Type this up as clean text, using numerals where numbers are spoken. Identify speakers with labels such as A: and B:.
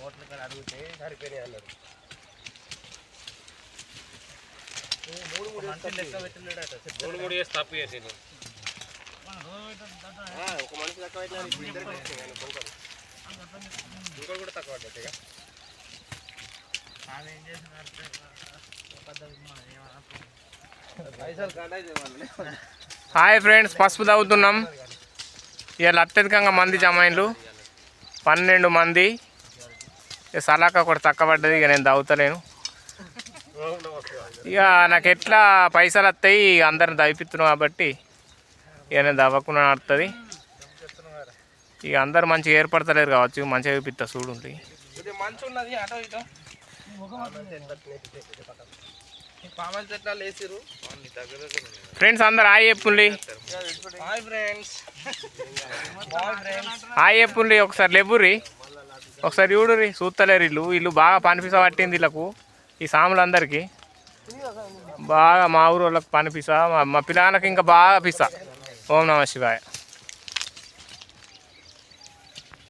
A: Hotel కాడ అడిగితే సరిపోయినాయి అన్నాడు. లెక్క పెట్టలేడట. 3 చేసి తప్పు చేసి ఒక మనిషి లెక్క పెట్టినారు. ఇంకోటి కూడా తక్కువ పడ్డట్టుగా ఏం చేసినారు. హాయ్ ఫ్రెండ్స్, పసుపు తాగుతున్నాం. ఇవాళ అత్యధికంగా మంది జమాయిన్లు 12 మంది. సలాక ఒకటి తక్కువ పడ్డది. ఇక నేను తాగుతలేను. ఇక నాకు ఎట్లా పైసలు వస్తాయి, అందరిని దవిపిస్తున్నాను కాబట్టి ఇక నేను దవ్వకుండా నడుతుంది. ఇక అందరు మంచిగా ఏర్పడతలేరు కావచ్చు. మంచిగా చూపిస్తా చూడండి. ఫ్రెండ్స్ అందరు హాయ్ చెప్పుండి. హాయ్ చెప్పుండి. ఒకసారి లేవుర్రి, ఒకసారి చూడుర్రి. చూస్తలేరు వీళ్ళు బాగా పనిపిస పట్టింది వీళ్ళకు. ఈ సాములందరికీ బాగా మా ఊరు వాళ్ళకి పనిపిస, మా పిల్లలకి ఇంకా బాగా పిస. ఓం నమ శివాయ.